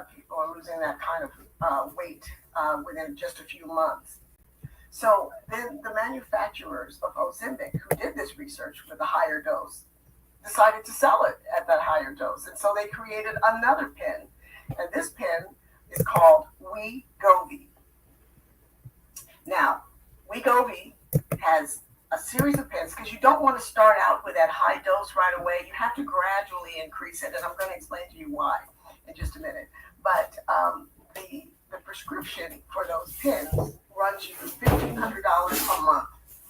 people are losing that kind of weight within just a few months. So then the manufacturers of Ozempic, who did this research with a higher dose, decided to sell it at that higher dose. And so they created another pen. And this pen is called Wegovy. Now, Wegovy has a series of pens because you don't want to start out with that high dose right away. You have to gradually increase it, and I'm going to explain to you why in just a minute. But the prescription for those pens runs you $1,500 a month.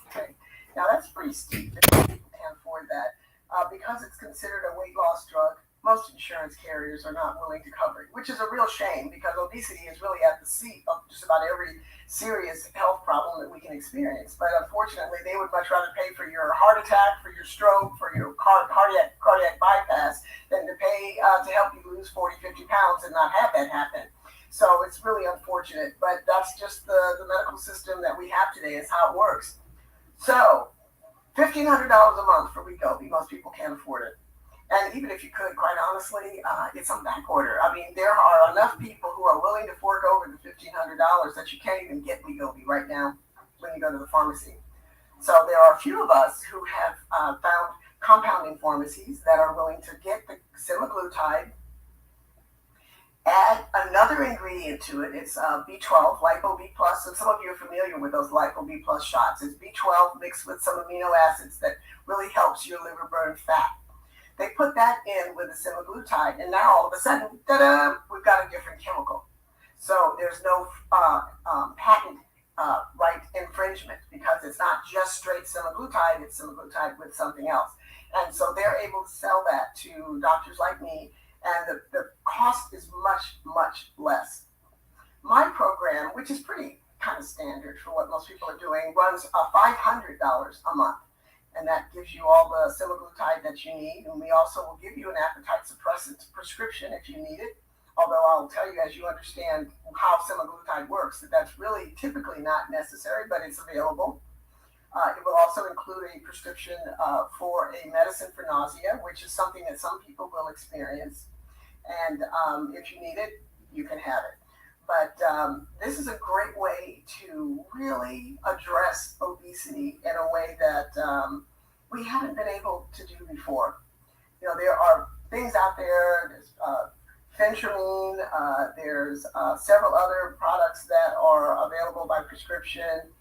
Okay, now that's pretty steep if people can't afford that. Because it's considered a weight loss drug, most insurance carriers are not willing to cover it, which is a real shame because obesity is really at the seat of just about every serious health problem that we can experience. But unfortunately, they would much rather pay for your heart attack, for your stroke, for your cardiac bypass than to pay to help you lose 40, 50 pounds and not have that happen. So it's really unfortunate, but that's just the medical system that we have today is how it works. So $1,500 a month for Wegovy. Most people can't afford it. And even if you could, quite honestly, it's on back order. I mean, there are enough people who are willing to fork over the $1,500 that you can't even get Wegovy right now when you go to the pharmacy. So there are a few of us who have found compounding pharmacies that are willing to get the semaglutide, add another ingredient to it. It's B12, Lipo B+, and some of you are familiar with those Lipo B+ shots. It's B12 mixed with some amino acids that really helps your liver burn fat. They put that in with the semaglutide, and now all of a sudden, ta-da, we've got a different chemical. So there's no patent right infringement because it's not just straight semaglutide, it's semaglutide with something else. And so they're able to sell that to doctors like me, and the cost is much, much less. My program, which is pretty kind of standard for what most people are doing, runs $500 a month. And that gives you all the semaglutide that you need. And we also will give you an appetite suppressant prescription if you need it. Although I'll tell you, as you understand how semaglutide works, that that's really typically not necessary, but it's available. It will also include a prescription for a medicine for nausea, which is something that some people will experience. And if you need it, you can have it. But this is a great way to really address obesity in a way that we haven't been able to do before. You know, there are things out there, there's phentermine, there's several other products that are available by prescription.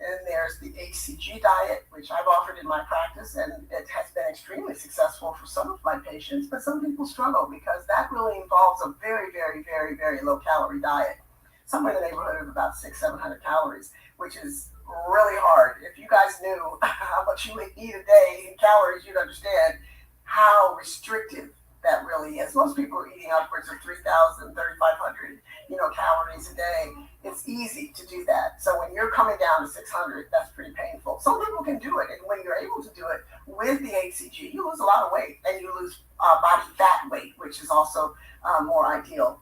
And there's the HCG diet, which I've offered in my practice, and it has been extremely successful for some of my patients, but some people struggle because that really involves a very, very, very, very low calorie diet, somewhere in the neighborhood of about 600-700 calories, which is really hard. If you guys knew how much you would eat a day in calories, you'd understand how restrictive that really is. Most people are eating upwards of 3,000, 3,500, calories a day. It's easy to do that. So when you're coming down to 600, that's pretty painful. Some people can do it, and when you're able to do it with the HCG, you lose a lot of weight, and you lose body fat weight, which is also more ideal.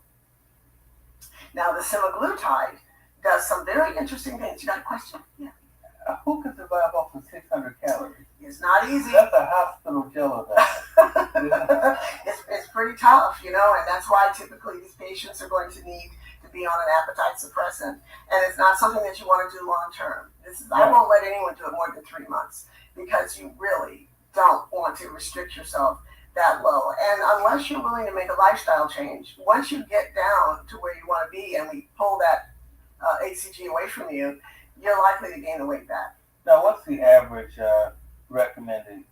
Now, the semaglutide does some very interesting things. You got a question? Yeah. Who can survive off of 600 calories? It's not easy. That's a hospital jello diet. It's pretty tough, and that's why typically these patients are going to need to be on an appetite suppressant. And it's not something that you want to do long term. I won't let anyone do it more than 3 months because you really don't want to restrict yourself that low. And unless you're willing to make a lifestyle change, once you get down to where you want to be and we pull that HCG away from you, you're likely to gain the weight back. Now, what's the average recommended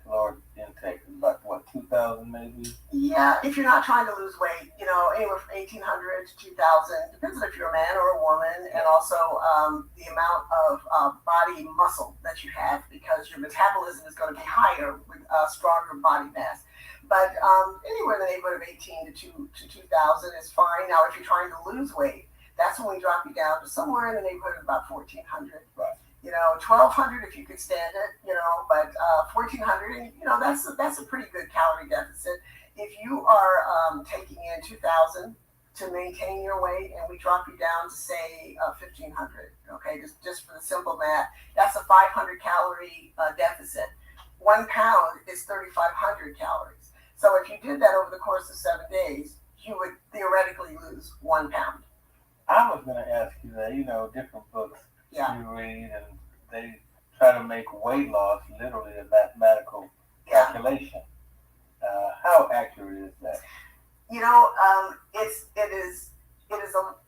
caloric intake? About, 2,000 maybe? Yeah, if you're not trying to lose weight, anywhere from 1,800 to 2,000. Depends on if you're a man or a woman, and also the amount of body muscle that you have, because your metabolism is going to be higher with stronger body mass. But anywhere in the neighborhood of 18 to 2,000 is fine. Now, if you're trying to lose weight, that's when we drop you down to somewhere in the neighborhood of about 1,400. Right. 1,200 if you could stand it, but 1,400, and that's a pretty good calorie deficit. If you are taking in 2,000 to maintain your weight, and we drop you down to say 1,500, okay, just for the simple math, that's a 500 calorie deficit. 1 pound is 3,500 calories. So if you did that over the course of 7 days, you would theoretically lose 1 pound. I was going to ask you that, different books Yeah, you read, and they try to make weight loss literally a mathematical yeah. calculation. How accurate is that?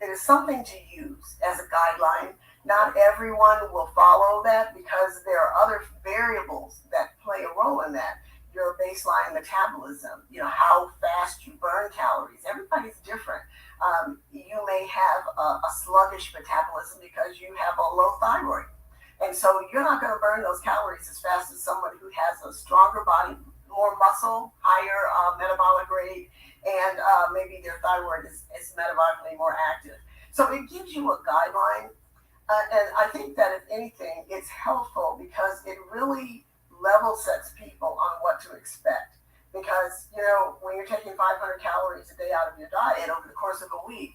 It is something to use as a guideline. Not everyone will follow that because there are other variables that play a role in that. Your baseline metabolism, how fast you burn calories. Everybody's different. You may have a sluggish metabolism because you have a low thyroid. And so you're not going to burn those calories as fast as someone who has a stronger body, more muscle, higher metabolic rate, and maybe their thyroid is metabolically more active. So it gives you a guideline. And I think that if anything, it's helpful because it really level sets people on what to expect. Because, when you're taking 500 calories a day out of your diet over the course of a week,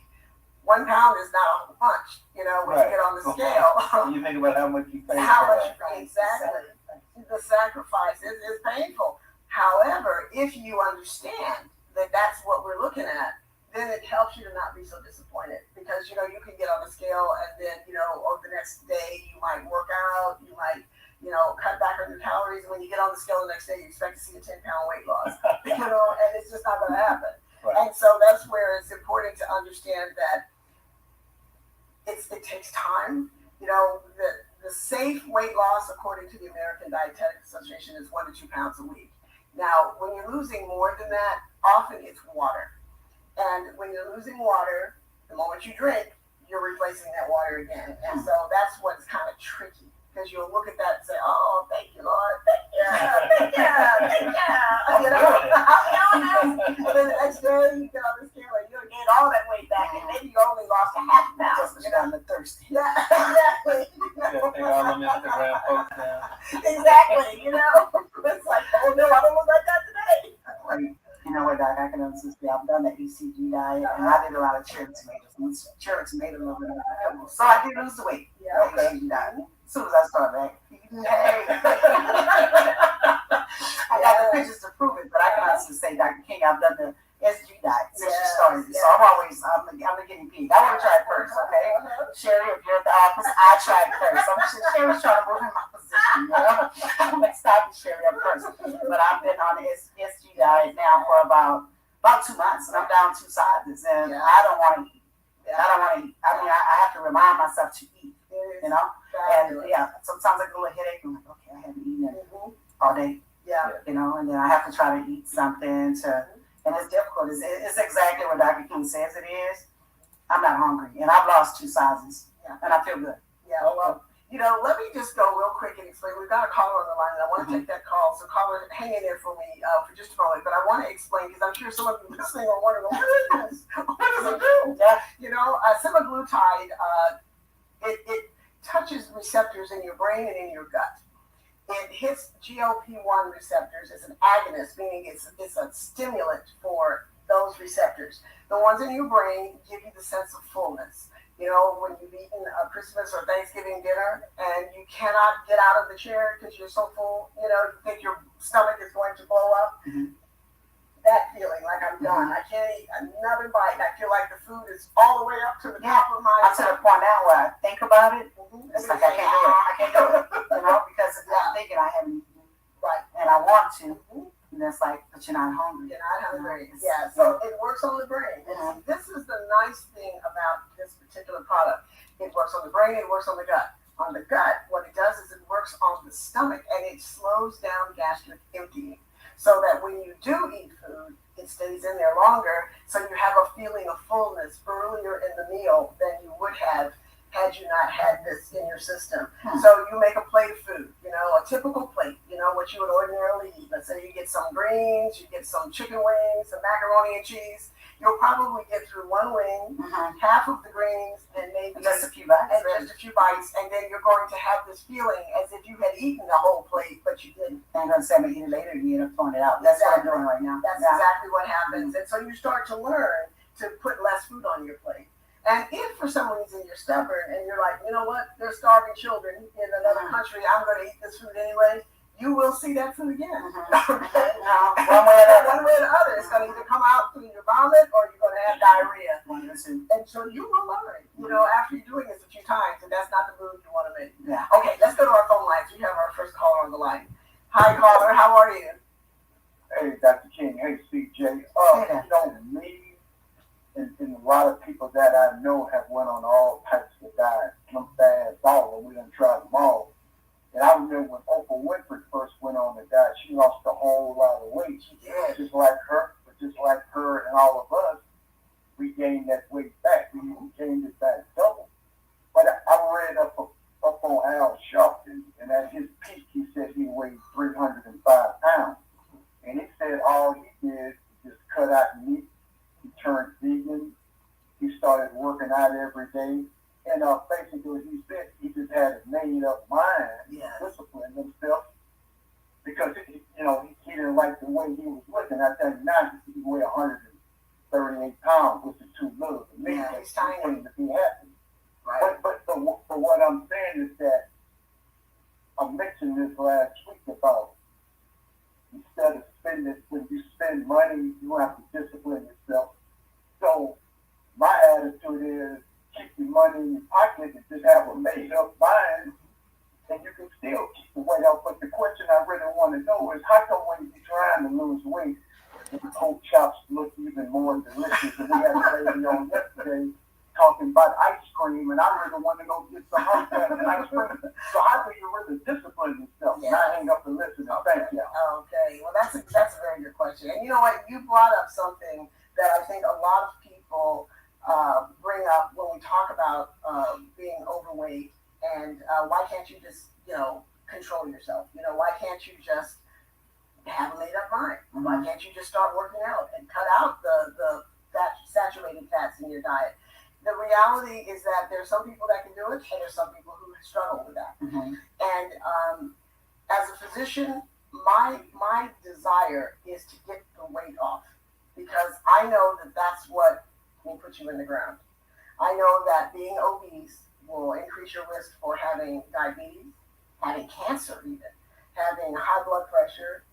1 pound is not a whole bunch, when Right. you get on the scale. You think about how much you pay How for much that. you pay, exactly. The sacrifice is painful. However, if you understand that that's what we're looking at, then it helps you to not be so disappointed because, you can get on the scale and then, over the next day, you might work out, you might, cut back on your calories. And when you get on the scale the next day, you expect to see a 10-pound weight loss, and it's just not going to happen. Right. And so that's where it's important to understand that it takes time. The safe weight loss, according to the American Dietetic Association, is 1 to 2 pounds a week. Now, when you're losing more than that, often it's water. And when you're losing water, the moment you drink, you're replacing that water again. And so that's what's kind of tricky because you'll look at that and say, oh, thank you, Lord. Thank you. Thank you. Thank you. I'm doing this. And then the next day, you get on the scale and you'll gain all that weight back. And maybe you only lost a half pound. Just kind of thirsty. Yeah, exactly. Take all them Instagram posts down. Exactly. It's like, oh no, I don't look like that today. Right. You know what, Doc? I can honestly, I've done the ECG diet, and I did a lot of cherry tomatoes. Cherry tomato a little bit of vegetables. So I did lose the weight. Yeah. Okay. Diet. As soon as I started back, hey. I got the pictures to prove it, but I can honestly say, Dr. King, I've done the SG diet since you started. So I'm the guinea pig. I want to try it first, okay? Sherry, if you're at the office, I tried first. Sherry's trying to move in my position, I'm going to stop you, Sherry, up first. But I've been on the SG diet now for about 2 months, and I'm down 2 sizes, and I don't want to eat. I have to remind myself to eat, And sometimes I get a little headache. I'm like, okay, I haven't eaten all day. Yeah. And then I have to try to eat something and it's difficult. It's exactly what Dr. King says it is. I'm not hungry, and I've lost 2 sizes, and I feel good. Yeah, well, let me just go real quick and explain. We've got a caller on the line, and I want to take that call. So, caller, hang in there for me for just a moment. But I want to explain because I'm sure some of you listening are wondering, what is this? What does it do? Semaglutide, it touches receptors in your brain and in your gut. It hits GLP-1 receptors. It's an agonist, meaning it's a stimulant for those receptors. The ones in your brain give you the sense of fullness. When you've eaten a Christmas or Thanksgiving dinner and you cannot get out of the chair because you're so full, you think your stomach is going to blow up. Mm-hmm. That feeling, like I'm done. I can't eat another bite. I feel like the food is all the way up to the top of my... I'm to the point now where I think about it. It's like I can't do it. I can't do it. Because I'm thinking I haven't eaten. Right. And I want to. And it's like, but you're not hungry. You're not hungry. Yeah, so it works on the brain. Mm-hmm. This is the nice thing about this particular product. It works on the brain, it works on the gut. On the gut, what it does is it works on the stomach and it slows down gastric emptying. So that when you do eat food, it stays in there longer. So you have a feeling of fullness earlier in the meal than you would have had you not had this in your system. So you make a plate of food, a typical plate, what you would ordinarily eat. Let's say you get some greens, you get some chicken wings, some macaroni and cheese. You'll probably get through 1 wing, half of the greens, and maybe just a few bites. And then you're going to have this feeling as if you had eaten the whole plate, but you didn't. And I'm going to say I'm going to eat it later and you end up throwing it out. That's what I'm doing right now. That's exactly what happens. And so you start to learn to put less food on your plate. And if for some reason you're stubborn and you're like, you know what, there's starving children in another country, I'm going to eat this food anyway, you will see that food again. Okay. No, One way or the other. one way or the other. It's going to either come out through your vomit or you're going to have diarrhea. One of the two. And so you will learn, after you're doing this a few times, and that's not the move you want to make. Yeah. Okay, let's go to our phone lines. We have our first caller on the line. Hi, caller. How are you? Hey, Dr. King. Hey, CJ. Me and a lot of people that I know have went on all types of diets. I'm fast, all of them. We done tried them all. And I remember when Oprah Winfrey first went on the diet, she lost a whole lot of weight. She did. Just like her and all of us, we gained that weight back. We gained it back double. But I read up on Al Sharpton, and at his peak, he said he weighed 305 pounds. And he said all he did was just cut out meat. He turned vegan. He started working out every day. And basically, he said he just had a made-up mind, disciplined himself, because he didn't like the way he was looking. I think now he weighed 138 pounds, which is too little for me. Yeah, he's tiny. To be happy. Right. But what I'm saying is that I mentioned this last week about instead of when you spend money, you have to discipline yourself. So my attitude is keep your money in your pocket and just have a made up mind, and you can still keep the weight off. But the question I really want to know is how come when you're trying to lose weight, the pork chops look even more delicious? And we had a lady on yesterday talking about ice cream, and I really want to go get some of that ice cream. So how do you really discipline yourself? Yeah. And I hang up and listen. Thank you. Okay, well, that's a very good question. And you know what? You brought up something that I think a lot of people bring up when we talk about being overweight, and why can't you just, control yourself? Why can't you just have a made-up mind? Mm-hmm. Why can't you just start working out and cut out the saturated fats in your diet? The reality is that there's some people that can do it, and there's some people who struggle with that. Mm-hmm. And as a physician, my desire is to get the weight off, because I know that that's what will put you in the ground. I know that being obese will increase your risk for having diabetes, having cancer even, having high blood pressure,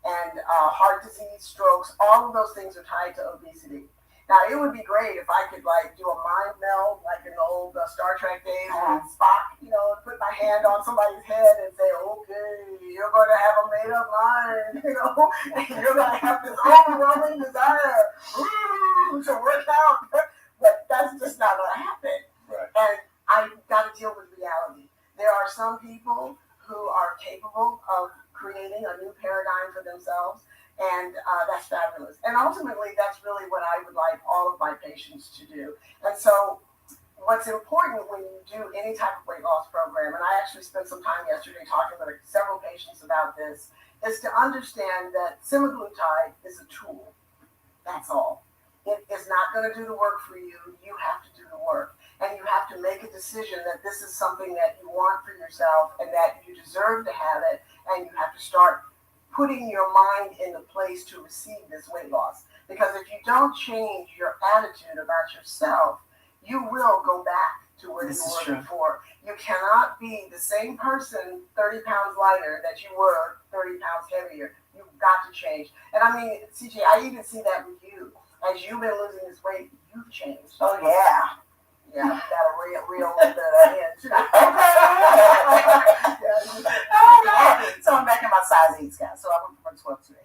and heart disease, strokes. All of those things are tied to obesity. Now, it would be great if I could do a mind meld like in the old Star Trek days with Spock, put my hand on somebody's head and say, okay, you're going to have a made up mind, and you're going to have this overwhelming desire to work out. But that's just not going to happen. Right. And I've got to deal with reality. There are some people who are capable of creating a new paradigm for themselves. And that's fabulous. And ultimately, that's really what I would like all of my patients to do. And so what's important when you do any type of weight loss program, and I actually spent some time yesterday talking with several patients about this, is to understand that semaglutide is a tool. That's all. It is not going to do the work for you. You have to do the work. And you have to make a decision that this is something that you want for yourself and that you deserve to have it. And you have to start putting your mind in the place to receive this weight loss. Because if you don't change your attitude about yourself, you will go back to where you were before. You cannot be the same person 30 pounds lighter that you were 30 pounds heavier. You've got to change. And I mean, CJ, I even see that with you. As you've been losing this weight, you've changed. Oh, yeah. Yeah, you got a real little bit of in too. So I'm back in my size 8 scale. So I went from 12 to 8,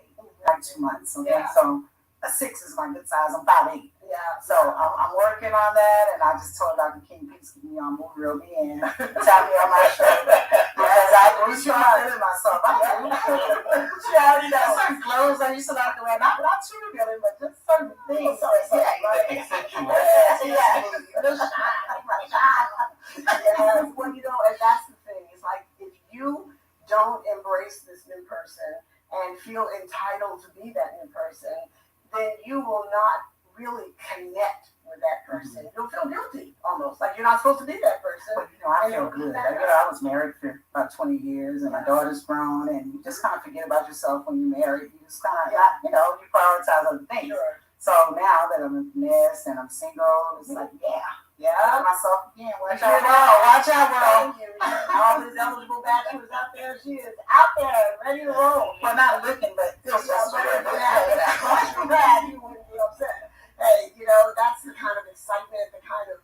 like 2 months. Okay, Yeah. so a 6 is my good size. I'm 5'8". Yeah. So I'm working on that, and I just told Dr. King, please keep me on move real in, tap me on my shoulder, because I do try to myself. I do. She already knows certain clothes I used to like to wear, not too revealing, but just certain things. Well, and that's the thing. It's like if you don't embrace this new person and feel entitled to be that new person, then you will not really connect with that person. You'll feel guilty almost, like you're not supposed to be that person. But, I feel good. I was married for about 20 years, and my daughter's grown, and you just kind of forget about yourself when you're married. You just kind of, you prioritize other things. Sure. So now that I'm a mess and I'm single, it's like, yeah, myself again. Watch out, world. All these eligible bachelors out there, she is out there, ready to roll. Well, not looking, but still just glad you wouldn't be upset. Hey, that's the kind of excitement, the kind of,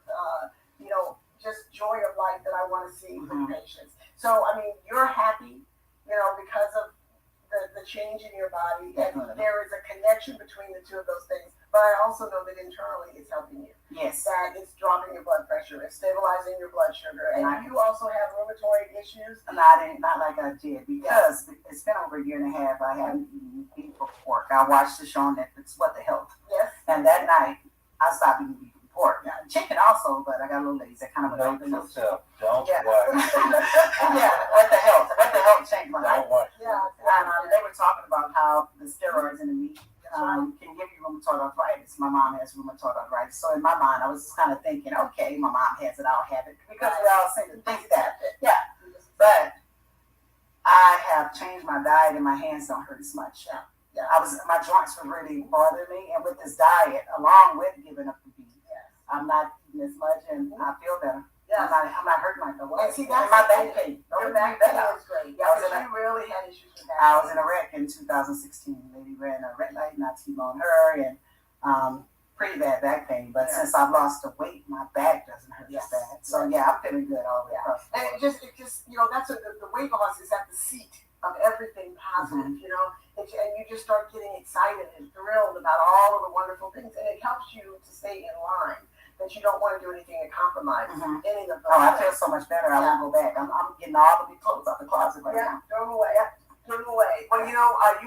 just joy of life that I want to see with patients. So, I mean, you're happy, because of the change in your body, and there is a connection between the two of those things. But I also know that internally it's helping you. Yes. That it's dropping your blood pressure, it's stabilizing your blood sugar, and you also have rheumatoid issues. Not like I did, because it's been over a year and a half. I haven't eaten beef or pork. I watched the show on Netflix, What the Health. Yes. And that night, I stopped eating beef and pork. Chicken also, but I got a little lazy. I kind of Note to self, don't watch. What the Health? What the Health changed my life. Don't watch. Yeah. And they were talking about how the steroids in the meat can give you rheumatoid arthritis. My mom has rheumatoid arthritis. So in my mind, I was just kind of thinking, okay, my mom has it, I'll have it. Because we all seem to think that. Yeah. But I have changed my diet and my hands don't hurt as much. Yeah. My joints were really bothering me. And with this diet, along with giving up the beef, I'm not eating as much and I feel better. Yeah. I'm not hurting like I was. And see, that's my back pain. Your back pain is great. Yeah, because you really had issues with that. I was in a wreck in 2016. A lady ran a red light and I T-boned her, and pretty bad back pain. But since I've lost the weight, my back doesn't hurt as bad. So I'm feeling good all the way across. And it just that's the weight loss is at the seat of everything positive, and you just start getting excited and thrilled about all of the wonderful things, and it helps you to stay in line. That you don't want to do anything to compromise any of those. Oh, I feel so much better. I won't go back. I'm getting all the big clothes out the closet right now. Throw them away. Throw them away. Well, you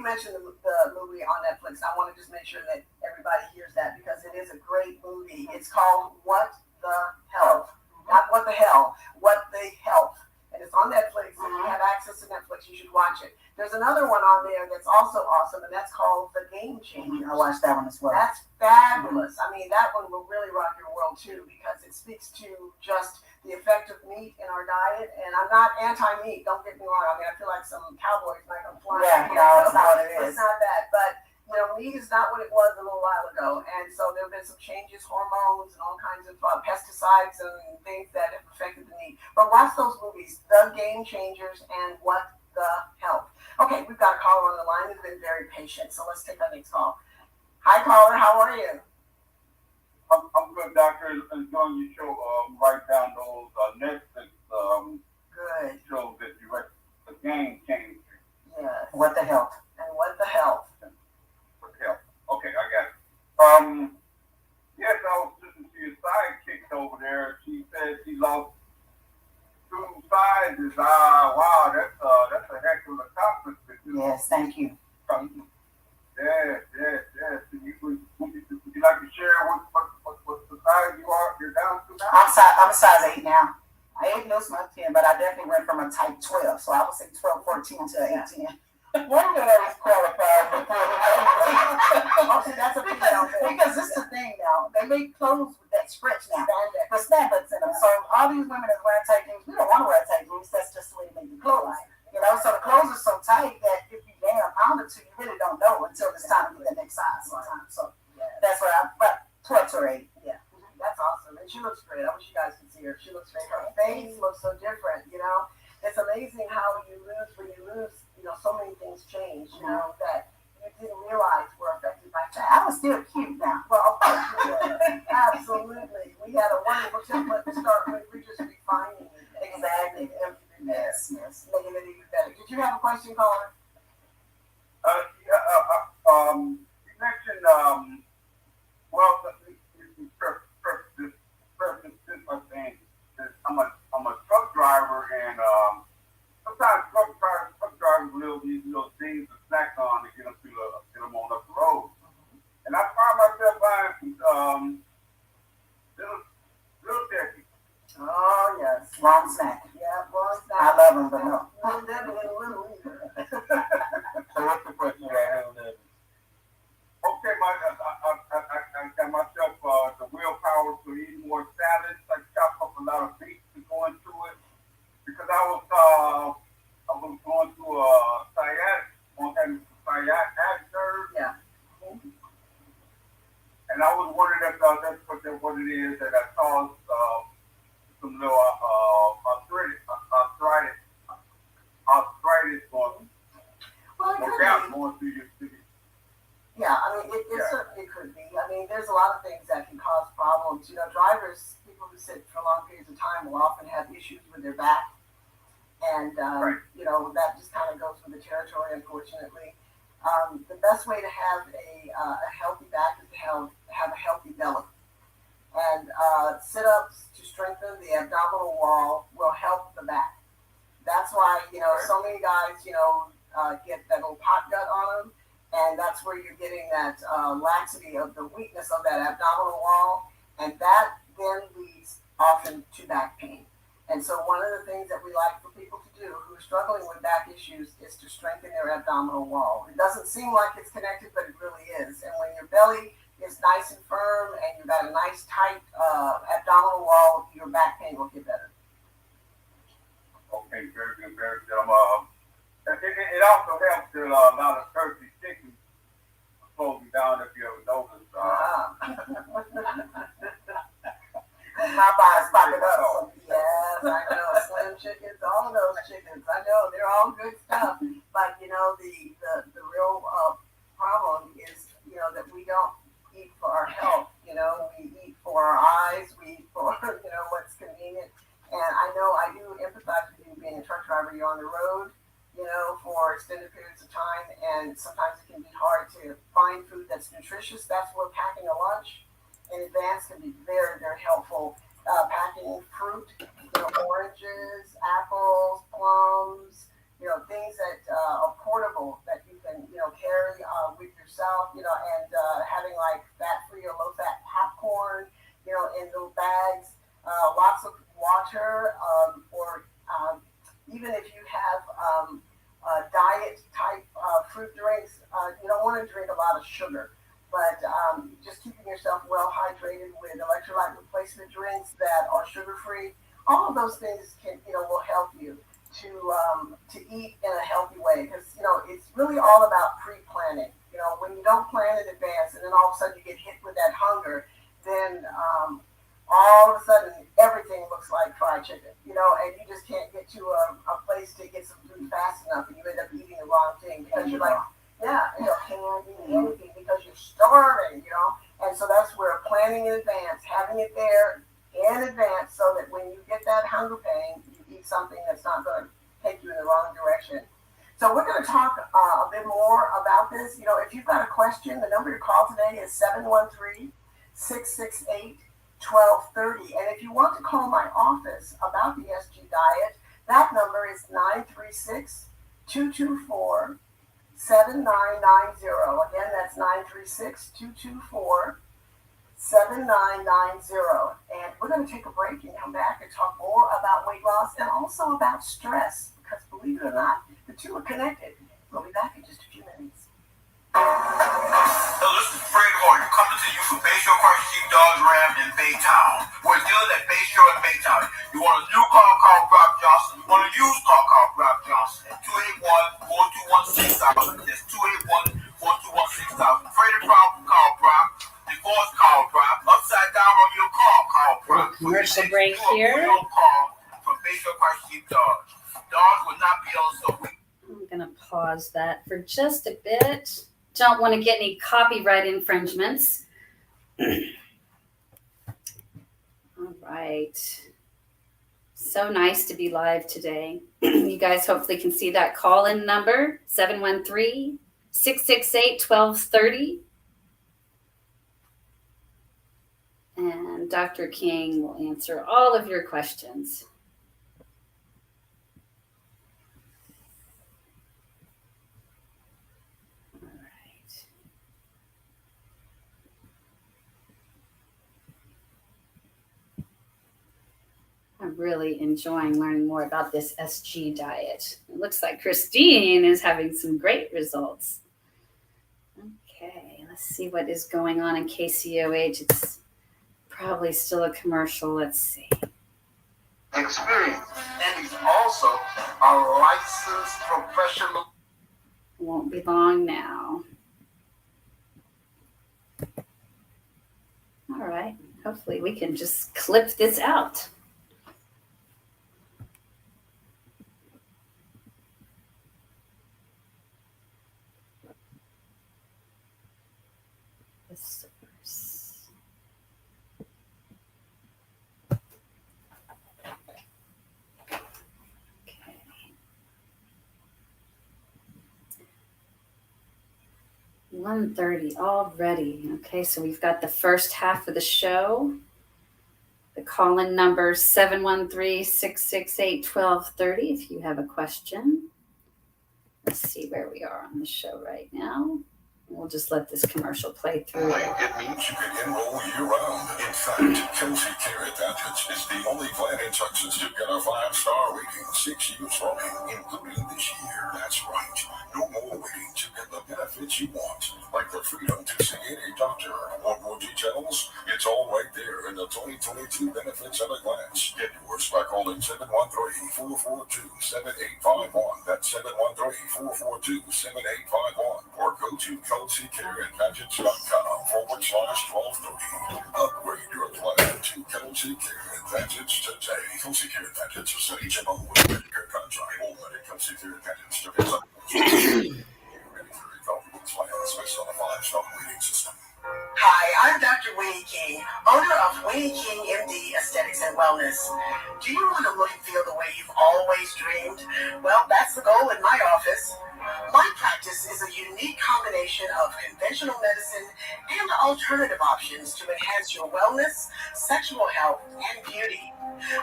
mentioned the movie on Netflix. I want to just make sure that everybody hears that because it is a great movie. It's called What the Health. Not What the Hell. What the Health. And it's on Netflix. If you have access to Netflix, you should watch it. There's another one on there that's also awesome, and that's called The Game Changer. I watched that one as well. That's fabulous. I mean, that one will really rock your world, too, because it speaks to just the effect of meat in our diet. And I'm not anti-meat, don't get me wrong. I mean, I feel like some cowboys might come flying. Yeah, no, it's not what it is. It's not that. But, meat is not what it was a little while ago. And so there have been some changes, hormones, and all kinds of pesticides and things that have affected the meat. But watch those movies, The Game Changers and What the Health. Okay, we've got a caller on the line who's been very patient, so let's take our next call. Hi, caller. How are you? I'm good, doctor. Enjoying your show. Write down those Netflix Good. shows that you read. The Game Changer. Yes. What the Health? And What the Health? What the hell? Okay, I got it. Yes, I was listening to your sidekick over there. She said she lost 2 sizes. Wow, that's a heck of an accomplishment. Yes, thank you. Yes. Would you like to share what the size you're down to now? I'm a size 8 now. I 8 no small 10, but I definitely went from a type 12. So I would say 12, 14 to 18. When did I was qualified before? That's a because this is the thing now. They make clothes with that stretch now. With spandex in them. So all these women that wear tight jeans, we don't want to wear tight jeans. That's just the way they make the clothes. So the clothes are so tight that if you gain a pound or two, you really don't know until it's time to get the next size. So that's what but 12 to 8. Yeah. That's awesome. And she looks great. I wish you guys could see her. She looks great. Her face looks so different, It's amazing how when you lose, so many things change, that you didn't realize were affected by fat. I was still cute now. Well, of course you were. Absolutely. We had a wonderful template to start with. We're just refining it. Exactly. Yes. Making it even better. Did you have a question, caller? You mentioned, this by saying that I'm a truck driver, and sometimes truck drivers will use those things to snack on to get them on up the road. And I find myself buying some little turkey. Oh, yes. Long snack. Yeah, long snack. I love them, but no. Little Debbie and Little either. So what's the question about Little Debbie? Okay, I got myself the willpower to eat more salads. I chop up a lot of beef to go into it because I was going through a sciatic nerve. Yeah. is that I caused some little arthritis going Well, it could out be. going through your city. Yeah, I mean, it certainly could be. I mean, there's a lot of things that can cause problems. You know, drivers, people who sit for long periods of time will often have issues with their back. And, Right. you know, that just kind of goes with the territory, unfortunately. The best way to have a healthy back is to have a healthy belly. And sit-ups to strengthen the abdominal wall will help the back. That's why, you know, so many guys, you know, get that little pot gut on them. And that's where you're getting that laxity of the weakness of that abdominal wall. And that then leads often to back pain. And so one of the things that we like for people to do who are struggling with back issues is to strengthen their abdominal wall. It doesn't seem like it's connected, but it really is. And when your belly is nice and firm and you've got a nice tight abdominal wall, your back pain will get better. Okay, very good, very good. It also helps to a lot of turkey chicken closing down if you ever noticed. Popeye's popping up. Yes, I know. Slim chickens, all of those chickens. I know they're all good stuff. But you know, the real problem is, you know, that we don't eat for our health. You know, we eat for our eyes. We eat for, you know, what's convenient. And I know I do empathize with you being a truck driver. You're on the road, you know, for extended periods of time, and sometimes it can be hard to find food that's nutritious. That's where packing a lunch in advance can be very, very helpful. Packing fruit, you know, oranges, apples, plums, you know, things that are portable that you can, you know, carry with yourself, you know, and having like fat-free or low-fat popcorn, you know, in those bags, lots of water, or even if you have diet type fruit drinks, you don't want to drink a lot of sugar. But just keeping yourself well hydrated with electrolyte replacement drinks that are sugar-free, all of those things can, you know, will help you to eat in a healthy way. Because, you know, it's really all about pre-planning. You know, when you don't plan in advance and then all of a sudden you get hit with that hunger, then all of a sudden everything looks like fried chicken, you know, and you just can't get to a place to get some food fast enough, and you end up eating the wrong thing because you're like, yeah, you know, candy, anything, because you're starving, you know. And so that's where planning in advance, having it there in advance, so that when you get that hunger pain, you eat something that's not going to take you in the wrong direction. So we're going to talk a bit more about this. You know, if you've got a question, the number to call today is 713-668-1230. And if you want to call my office about the SG diet, that number is 936-224-7990. Again, that's 936-224-7990. And we're going to take a break and come back and talk more about weight loss and also about stress, because believe it or not, the two are connected. We'll be back in just a few minutes. Hello, this is Fred Horton coming to you from Bayshore Car Sheepdogs Ram in Baytown. We're dealing at Bayshore and Baytown. You want a new car, call Brock Johnson. You want a used car, call Brock Johnson at 281-421-6000. That's 281-421-6000. Freighter problem, call Brock. Divorce, call Brock. Upside down on your car, call Brock. Commercial break here. Your car from Bayshore Car Sheepdogs. Dogs will not be on so weak. I'm going to pause that for just a bit. Don't want to get any copyright infringements. All right. So nice to be live today. You guys hopefully can see that call-in number, 713-668-1230. And Dr. King will answer all of your questions. I'm really enjoying learning more about this SG diet. It looks like Christine is having some great results. Okay, let's see what is going on in KCOH. It's probably still a commercial. Let's see. Experience. And he's also a licensed professional. Won't be long now. All right. Hopefully we can just clip this out. The source. Okay. 1:30 already. Okay, so we've got the first half of the show. The call-in number 713-668-1230 if you have a question. Let's see where we are on the show right now. We'll just let this commercial play through. It means you can enroll year-round. In fact, Kelsey Care Advantage is the only plan in Texas to get a 5-star rating 6 years running, including this year. That's right. No more waiting to get the benefits you want, like the freedom to see any doctor. Want more details? It's all right there in the 2022 benefits at a glance. Get yours by calling 713-442-7851. That's 713-442-7851. Or go to KelseyCareAdvantage.com/1230. Upgrade your plan to Kelsey Care Advantage today. Kelsey Care Advantage is an HMO with Medicare contract. All Kelsey Care Advantage depends on Medicare Government plans based on a 5-star rating system. Hi, I'm Dr. Winnie King, owner of Winnie King MD Aesthetics and Wellness. Do you want to look and feel the way you've always dreamed? Well, that's the goal in my office. My practice is a unique combination of conventional medicine and alternative options to enhance your wellness, sexual health, and beauty.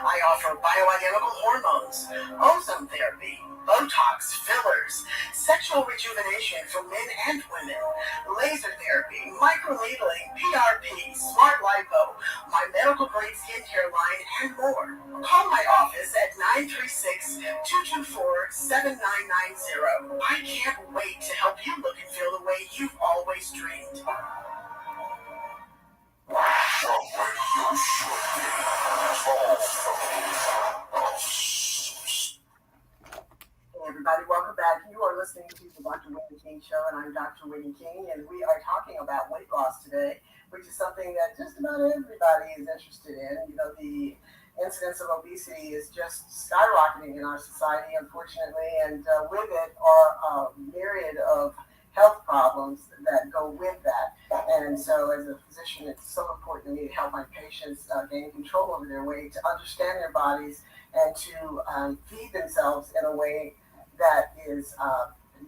I offer bioidentical hormones, ozone therapy, Botox, fillers, sexual rejuvenation for men and women, laser therapy, microneedling, PRP, smart lipo, my medical grade skincare line, and more. Call my office at 936-224-7990. I can't wait to help you look and feel the way you've always dreamed. Everybody, welcome back. You are listening to the Dr. Winnie King Show, and I'm Dr. Winnie King, and we are talking about weight loss today, which is something that just about everybody is interested in. You know, the incidence of obesity is just skyrocketing in our society, unfortunately, and with it are a myriad of health problems that go with that. And so as a physician, it's so important to me to help my patients gain control over their weight, to understand their bodies, and to feed themselves in a way that is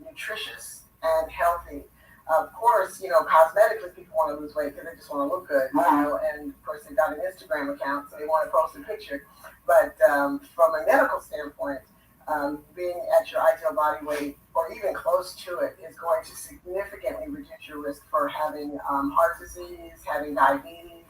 nutritious and healthy. Of course, you know, cosmetically, people want to lose weight because they just want to look good, you know, and of course, they've got an Instagram account, so they want to post a picture. But from a medical standpoint, being at your ideal body weight or even close to it is going to significantly reduce your risk for having heart disease, having diabetes.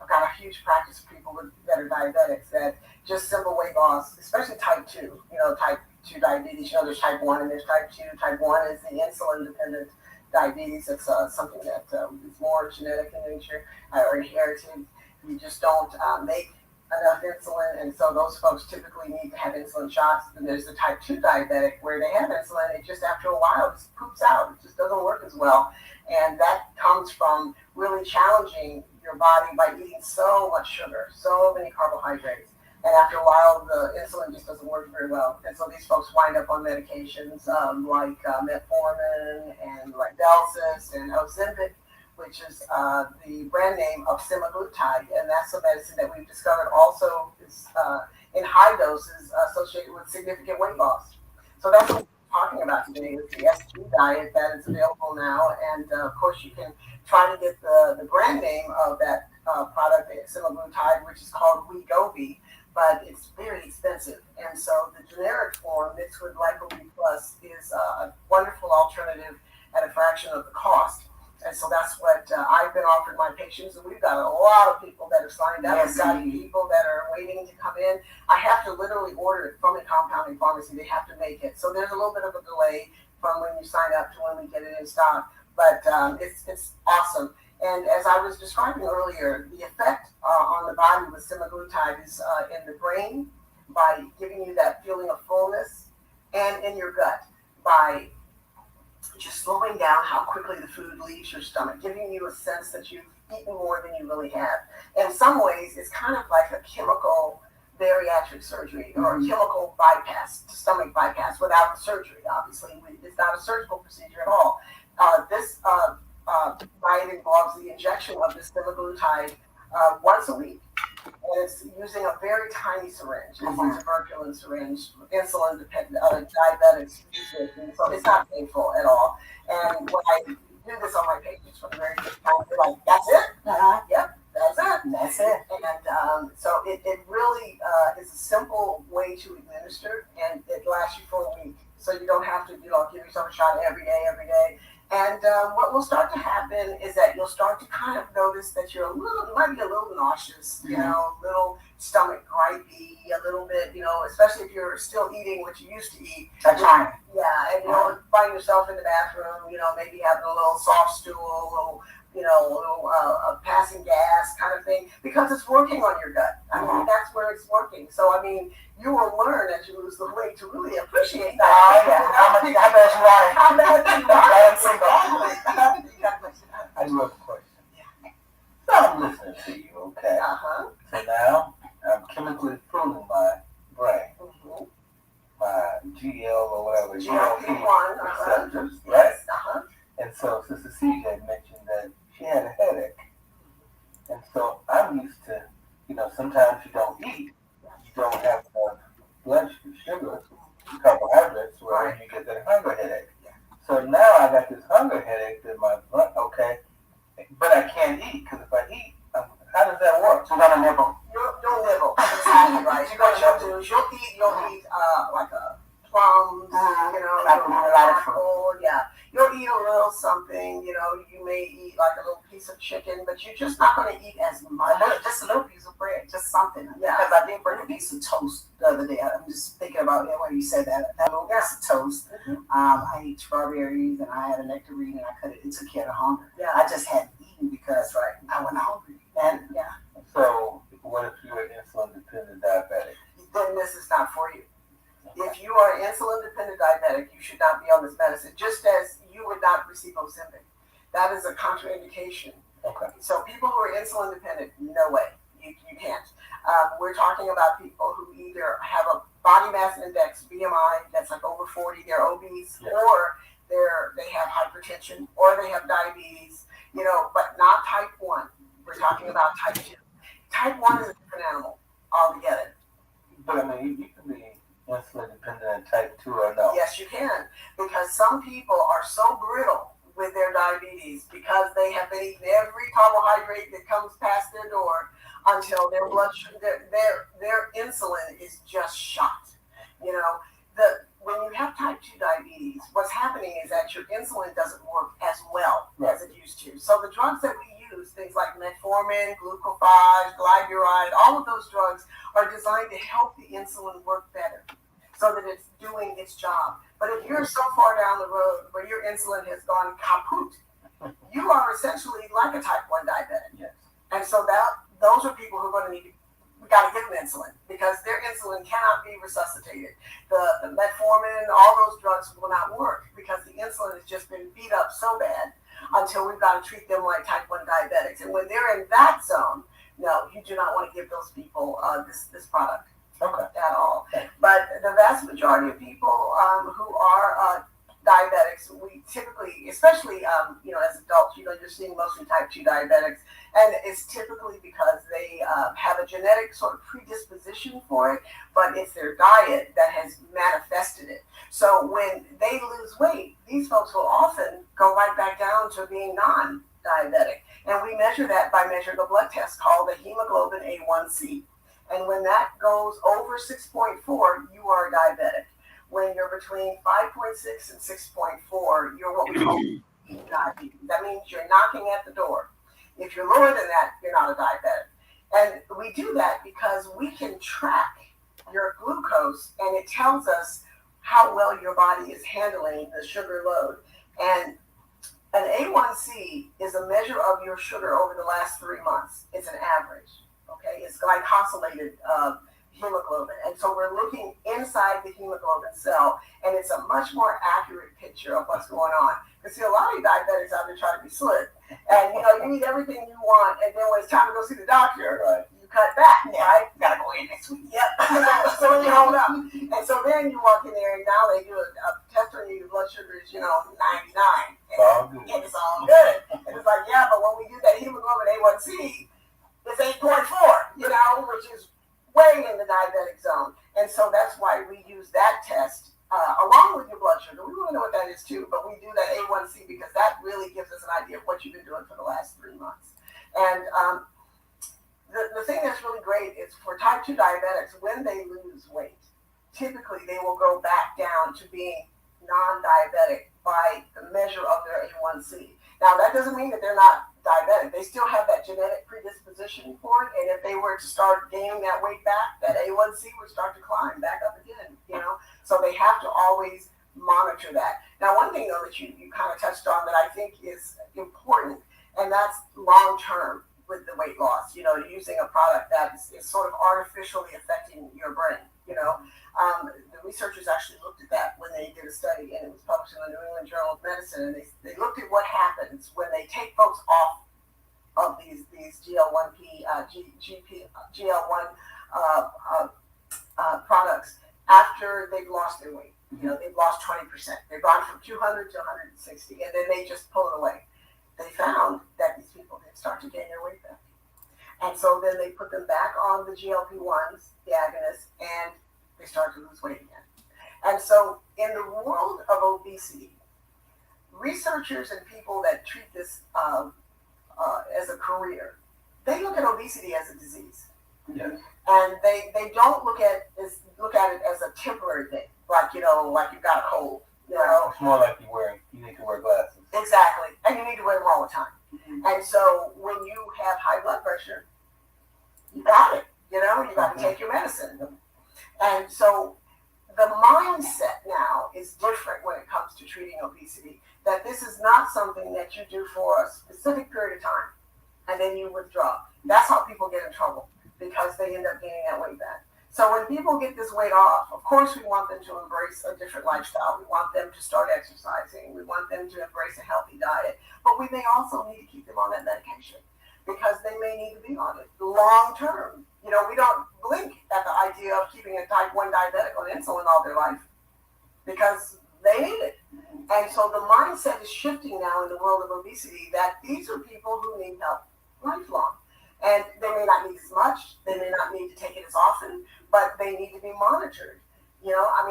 I've got a huge practice of people that are diabetics that just simple weight loss, especially type 2, you know, type 2 diabetes. You know, there's type 1 and there's type 2. Type 1 is the insulin-dependent diabetes. It's something that is more genetic in nature or inherited. You just don't make enough insulin, and so those folks typically need to have insulin shots. And there's the type 2 diabetic where they have insulin, it just after a while just poops out. It just doesn't work as well. And that comes from really challenging your body by eating so much sugar, so many carbohydrates. And after a while, the insulin just doesn't work very well. And so these folks wind up on medications like metformin and like Rybelsus and Ozempic, which is the brand name of semaglutide. And that's a medicine that we've discovered also is in high doses associated with significant weight loss. So that's what we're talking about today is the SG diet that is available now. And of course, you can try to get the brand name of that product, semaglutide, which is called Wegovy, but it's very expensive. And so the generic form mixed with Lipo B Plus is a wonderful alternative at a fraction of the cost. And so that's what I've been offering my patients, and we've got a lot of people that are signed up. We've got people that are waiting to come in. I have to literally order it from a compounding pharmacy. They have to make it. So there's a little bit of a delay from when you sign up to when we get it in stock, but it's awesome. And as I was describing earlier, the effect on the body with semaglutide is in the brain by giving you that feeling of fullness, and in your gut by just slowing down how quickly the food leaves your stomach, giving you a sense that you've eaten more than you really have. In some ways, it's kind of like a chemical bariatric surgery or a chemical bypass, stomach bypass without the surgery, obviously. It's not a surgical procedure at all. This diet involves the injection of this semaglutide once a week. And it's using a very tiny syringe. It's a tuberculin syringe. Insulin dependent diabetics use it, and so it's not painful at all. And when I do this on my patients from the very first time, they're like, "That's it? Yep, that's it. That's it. And so it really is a simple way to administer, and it lasts you for a week. So you don't have to, give yourself a shot every day. And what will start to happen is that you'll start to kind of notice that you might be a little nauseous, a little stomach gripey, a little bit, especially if you're still eating what you used to eat. Trying. Yeah, and find yourself in the bathroom, maybe having a little soft stool, a little passing gas kind of thing, because it's working on your gut. I mean, that's where it's working. So, I mean, you will learn as you lose the weight to really appreciate that. Oh, yeah. How bad you want it? How bad you want it. I do have a question. So I'm listening to you, okay? So now I'm chemically fueling my brain, my GL or whatever, GLP receptors, right? And so Sister CJ mentioned that she had a headache. And so I'm used to, sometimes you don't eat, you don't have enough blood sugar, carbohydrates, where you get that hunger headache. So now I got this hunger headache that my blood, okay, but I can't eat, because if I eat, how does that work? You're gonna nibble. You'll nibble. Exactly right. What you'll do is you'll eat like a plums, apple, You'll eat a little something, you may eat like a little piece of chicken, but you're just not going to eat as much. Just a little piece of bread, just something. Yeah. Because I did bring a piece of toast the other day. I'm just thinking about it when you said that. A little piece of toast. I ate strawberries and I had a nectarine and I cut it. It took care of the hunger. Yeah. I just hadn't eaten because I went hungry. And So what if you're an insulin dependent diabetic? Then this is not for you. If you are an insulin-dependent diabetic, you should not be on this medicine, just as you would not receive Ozempic. That is a contraindication. Okay. So people who are insulin-dependent, no way. You can't. We're talking about people who either have a body mass index, BMI, that's like over 40, they're obese, or they have hypertension, or they have diabetes, but not type 1. We're talking about type 2. Type 1 is a different animal altogether. But I mean, you can be insulin dependent in type 2 or no? Yes, you can, because some people are so brittle with their diabetes because they have been eating every carbohydrate that comes past their door until their blood sugar, their insulin is just shot. When you have type 2 diabetes, what's happening is that your insulin doesn't work as well as it used to. So the drugs that we use, things like metformin, glucophage, glyburide, all of those drugs are designed to help the insulin work better so that it's doing its job. But if you're so far down the road where your insulin has gone kaput, you are essentially like a type 1 diabetic. Yes. And so those are people who are going to need we got to give them insulin because their insulin cannot be resuscitated. The metformin, all those drugs will not work because the insulin has just been beat up so bad until we've got to treat them like type 1 diabetics. And when they're in that zone, no, you do not want to give those people this product at all. But the vast majority of people who are diabetics, we typically, especially as adults, you're seeing mostly type 2 diabetics, and it's typically because they have a genetic sort of predisposition for it, but it's their diet that has manifested it. So when they lose weight, these folks will often go right back down to being non-diabetic, and we measure that by measuring a blood test called the hemoglobin A1C, and when that goes over 6.4, you are a diabetic. When you're between 5.6 and 6.4, you're what we call diabetes. That means you're knocking at the door. If you're lower than that, you're not a diabetic. And we do that because we can track your glucose and it tells us how well your body is handling the sugar load. And an A1C is a measure of your sugar over the last 3 months. It's an average. Okay, it's glycosylated hemoglobin. And so we're looking inside the hemoglobin cell, and it's a much more accurate picture of what's going on. Because see, a lot of you diabetics out there trying to be slick, and you eat everything you want, and then when it's time to go see the doctor, you cut back, right? You gotta go in next week. Yep. So you hold up. And so then you walk in there, and now they do a test on you, your blood sugar is, 99. And it's all good. And it's like, yeah, but when we do that hemoglobin A1C, it's 8.4, which is way in the diabetic zone. And so that's why we use that test along with your blood sugar. We want to know what that is too, but we do that A1C because that really gives us an idea of what you've been doing for the last 3 months. And the thing that's really great is for type 2 diabetics, when they lose weight, typically they will go back down to being non-diabetic by the measure of their A1C. Now, that doesn't mean that they're not diabetic. They still have that genetic predisposition for it, and if they were to start gaining that weight back, that A1C would start to climb back up again, So they have to always monitor that. Now, one thing, though, that you kind of touched on that I think is important, and that's long-term with the weight loss, using a product that is sort of artificially affecting your brain, The researchers actually looked at that when they did a study, and it was published in the New England Journal of Medicine, and they looked at what happens when they take folks off of these GL1 products after they've lost their weight. They've lost 20%. They've gone from 200 to 160, and then they just pull it away. They found that these people did start to gain their weight back. And so then they put them back on the GLP-1s, the agonists, and they start to lose weight again. And so in the world of obesity, researchers and people that treat this as a career, they look at obesity as a disease. Yes. And they don't look at it as a temporary thing, like you've got a cold. It's more like you need to wear glasses. Exactly. And you need to wear them all the time. Mm-hmm. And so when you have high blood pressure, you got it. You got to take your medicine. And so the mindset now is different when it comes to treating obesity, that this is not something that you do for a specific period of time and then you withdraw. That's how people get in trouble, because they end up gaining that weight back. So when people get this weight off, of course we want them to embrace a different lifestyle. We want them to start exercising. We want them to embrace a healthy diet. But we may also need to keep them on that medication, because they may need to be on it long term. We don't blink at the idea of keeping a type 1 diabetic on insulin all their life, because they need it. And so the mindset is shifting now in the world of obesity, that these are people who need help lifelong. And they may not need as much, they may not need to take it as often, but they need to be monitored.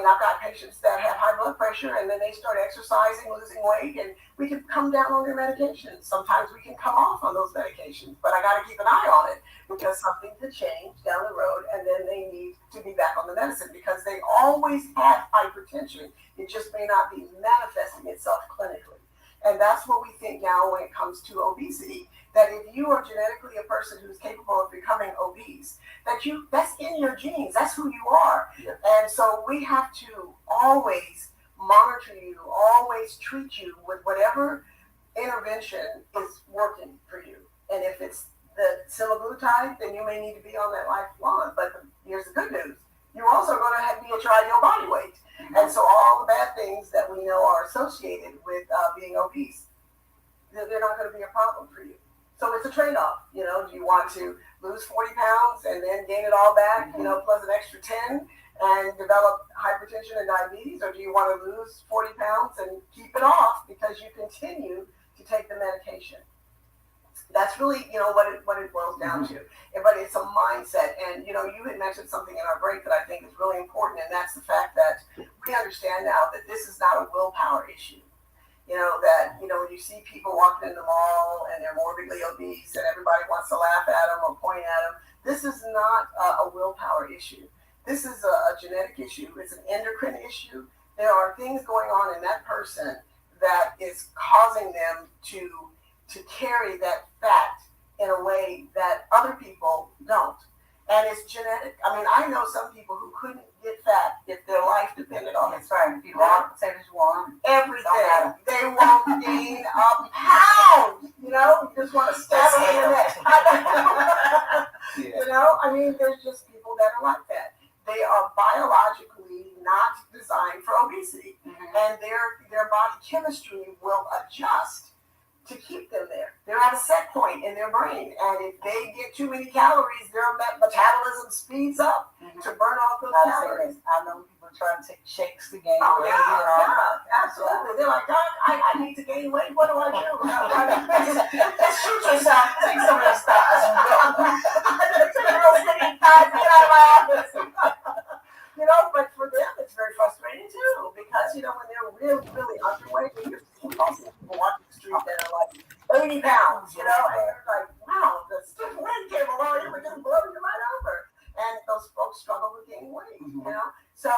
I've got patients that have high blood pressure, and then they start exercising, losing weight, and we can come down on their medications. Sometimes we can come off on those medications, but I got to keep an eye on it, because something could change down the road, and then they need to be back on the medicine, because they always have hypertension. It just may not be manifesting itself clinically. And that's what we think now when it comes to obesity, that if you are genetically a person who's capable of becoming obese, that's in your genes, that's who you are. Yeah. And so we have to always monitor you, always treat you with whatever intervention is working for you. And if it's the semaglutide, then you may need to be on that lifelong. But here's the good news. You're also going to be at your ideal body weight. And so all the bad things that we know are associated with being obese, they're not going to be a problem for you. So it's a trade-off. Do you want to lose 40 pounds and then gain it all back, plus an extra 10 and develop hypertension and diabetes? Or do you want to lose 40 pounds and keep it off because you continue to take the medication? That's really, what it boils down to. But it's a mindset. And, you had mentioned something in our break that I think is really important, and that's the fact that we understand now that this is not a willpower issue. When you see people walking in the mall and they're morbidly obese and everybody wants to laugh at them or point at them, this is not a willpower issue. This is a genetic issue. It's an endocrine issue. There are things going on in that person that is causing them to carry that fat in a way that other people don't. And it's genetic. I know some people who couldn't get fat if their life depended on it. That's right. If you want, say what you want. Everything. They won't gain a pound. You just want to stab them in the neck. There's just people that are like that. they are biologically not designed for obesity, and their body chemistry will adjust to keep them there. They're at a set point in their brain, and if they get too many calories, their metabolism speeds up to burn off those calories. I know people trying to take shakes to gain Oh weight. yeah, absolutely. They're like, Doc, I need to gain weight. What do I do? Just shoot yourself. Take some of your stuff. You know, but for them, it's very frustrating too, because, you know, when they're really, really underweight, and you're seeing people walking the street that are like 80 pounds, you know, and you're like, wow, the stupid weight came along, it would just blow you right over. And those folks struggle with gaining weight, you know. So,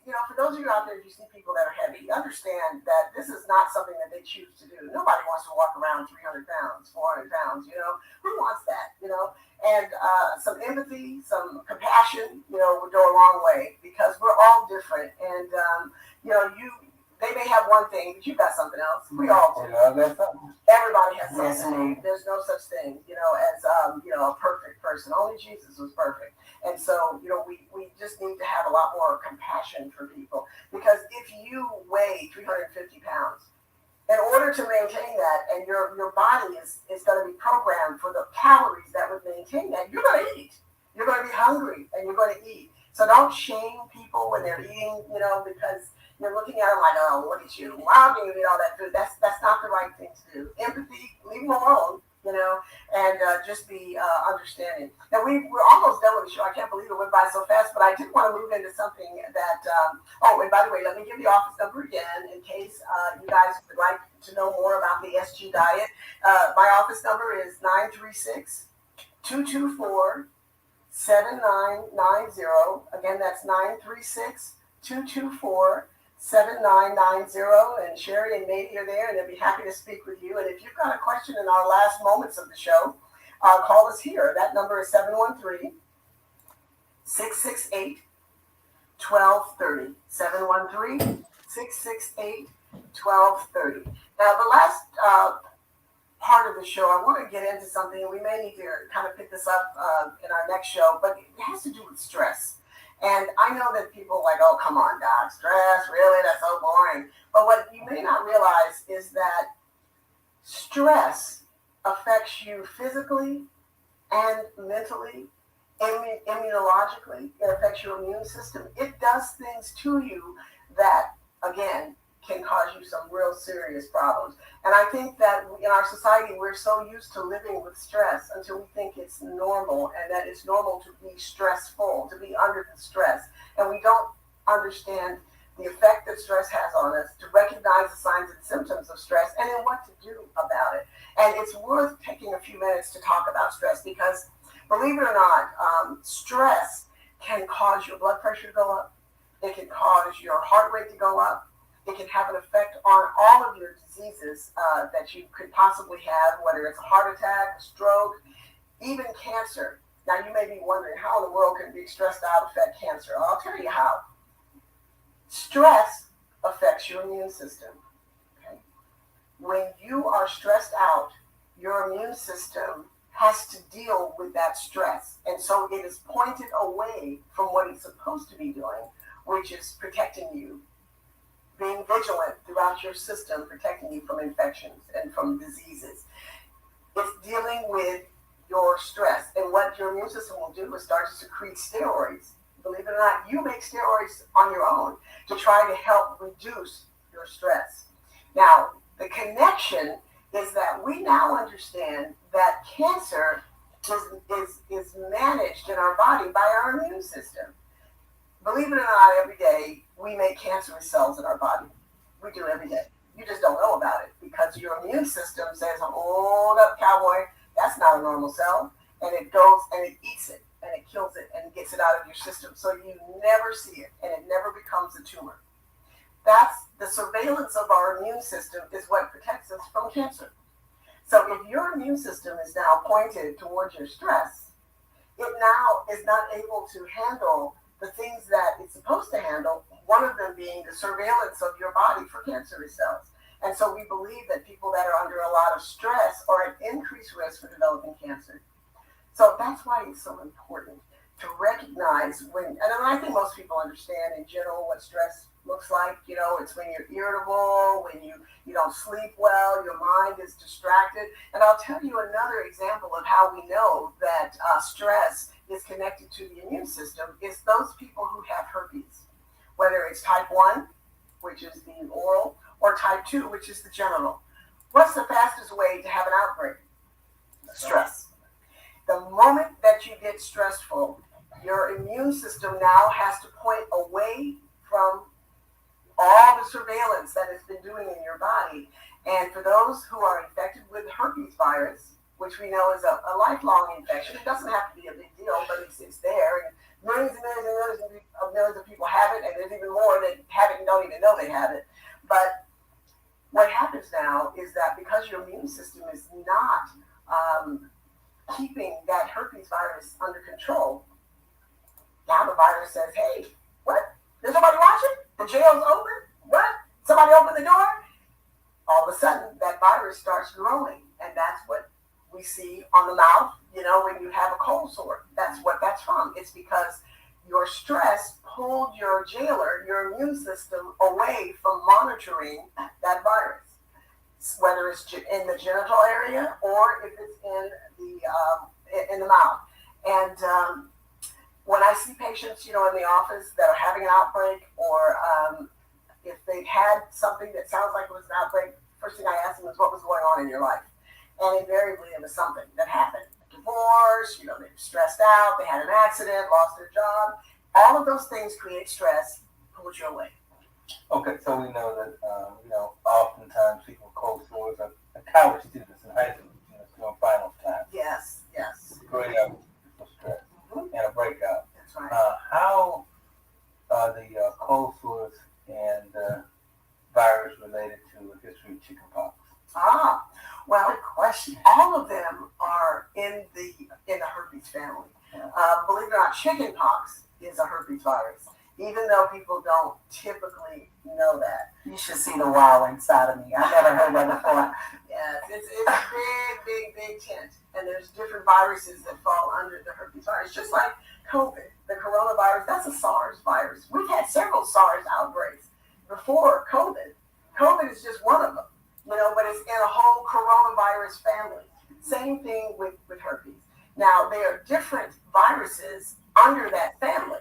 you know, for those of you out there, if you see people that are heavy, understand that this is not something that they choose to do. Nobody wants to walk around 300 pounds, 400 pounds, you know. Who wants that, you know? And some empathy, some compassion, you know, would go a long way, because we're all different. And, you know, they may have one thing, but you've got something else. We all do. Everybody has something. There's no such thing, you know, as, you know, a perfect person. Only Jesus was perfect. And so, you know, we just need to have a lot more compassion for people, because if you weigh 350 pounds, in order to maintain that, and your body is going to be programmed for the calories that would maintain that, you're going to eat. You're going to be hungry, and you're going to eat. So don't shame people when they're eating, you know, because you're looking at them like, oh, look at you. Why do you eat all that food? That's not the right thing to do. Empathy, leave them alone, you know, and just be understanding. Now, we're almost done with the show. I can't believe it went by so fast, but I did want to move into something that, and by the way, let me give the office number again in case you guys would like to know more about the SG diet. My office number is 936-224-7990. Again, that's 936-224-7990, and Sherry and Nate are there, and they'll be happy to speak with you. And if you've got a question in our last moments of the show, call us here. That number is 713-668-1230. 713-668-1230. Now, the last part of the show, I want to get into something, and we may need to kind of pick this up in our next show, but it has to do with stress. And I know that people are like, oh, come on, Doc, stress, really? That's so boring. But what you may not realize is that stress affects you physically and mentally, immunologically. It affects your immune system. It does things to you that, again, can cause you some real serious problems. And I think that in our society, we're so used to living with stress until we think it's normal, and that it's normal to be stressful, to be under the stress. And we don't understand the effect that stress has on us, to recognize the signs and symptoms of stress, and then what to do about it. And it's worth taking a few minutes to talk about stress, because believe it or not, stress can cause your blood pressure to go up. It can cause your heart rate to go up. It can have an effect on all of your diseases that you could possibly have, whether it's a heart attack, a stroke, even cancer. Now, you may be wondering, how in the world can being stressed out affect cancer? I'll tell you how. Stress affects your immune system. Okay? When you are stressed out, your immune system has to deal with that stress. And so it is pointed away from what it's supposed to be doing, which is protecting you, being vigilant throughout your system, protecting you from infections and from diseases. It's dealing with your stress. And what your immune system will do is start to secrete steroids. Believe it or not, you make steroids on your own to try to help reduce your stress. Now, the connection is that we now understand that cancer is managed in our body by our immune system. Believe it or not, every day we make cancerous cells in our body. We do every day. You just don't know about it because your immune system says, hold up, cowboy, that's not a normal cell. And it goes and it eats it and it kills it and gets it out of your system. So you never see it and it never becomes a tumor. That's the surveillance of our immune system is what protects us from cancer. So if your immune system is now pointed towards your stress, it now is not able to handle the things that it's supposed to handle, one of them being the surveillance of your body for cancerous cells. And so we believe that people that are under a lot of stress are at increased risk for developing cancer. So that's why it's so important to recognize recognize and I think most people understand in general what stress looks like. It's when you're irritable, when you don't sleep well, your mind is distracted. And I'll tell you another example of how we know that stress is connected to the immune system is those people who have herpes, whether it's type 1, which is the oral, or type 2, which is the genital. What's the fastest way to have an outbreak? Stress. The moment that you get stressful, your immune system now has to point away from all the surveillance that it's been doing in your body. And for those who are infected with herpes virus, which we know is a lifelong infection, it doesn't have to be a big deal, but it's there. And millions and millions and millions of people have it, and there's even more that have it and don't even know they have it. But what happens now is that because your immune system is not keeping that herpes virus under control, now the virus says, hey, what? There's nobody watching? The jail's open? What? Somebody open the door? All of a sudden, that virus starts growing. And that's what we see on the mouth, when you have a cold sore. That's what that's from. It's because your stress pulled your jailer, your immune system, away from monitoring that virus, whether it's in the genital area or if it's in the mouth. And when I see patients, in the office that are having an outbreak, or if they've had something that sounds like it was an outbreak, first thing I ask them is, what was going on in your life? And invariably it was something that happened. A divorce, they were stressed out, they had an accident, lost their job. All of those things create stress, pulls you away. Okay, so we know that, oftentimes people with cold sores are college students in high school, during finals time. Yes. Great out for stress and a breakout. That's right. How are the cold sores and virus related to a history of chickenpox? Well, good question. All of them are in the herpes family. Believe it or not, chickenpox is a herpes virus, even though people don't typically know that. You should see the wow inside of me. I never heard that before. Yes, it's a big tent. And there's different viruses that fall under the herpes virus, just like COVID, the coronavirus. That's a SARS virus. We've had several SARS outbreaks before COVID. COVID is just one of them, but it's in a whole coronavirus family. Same thing with herpes. Now, there are different viruses under that family.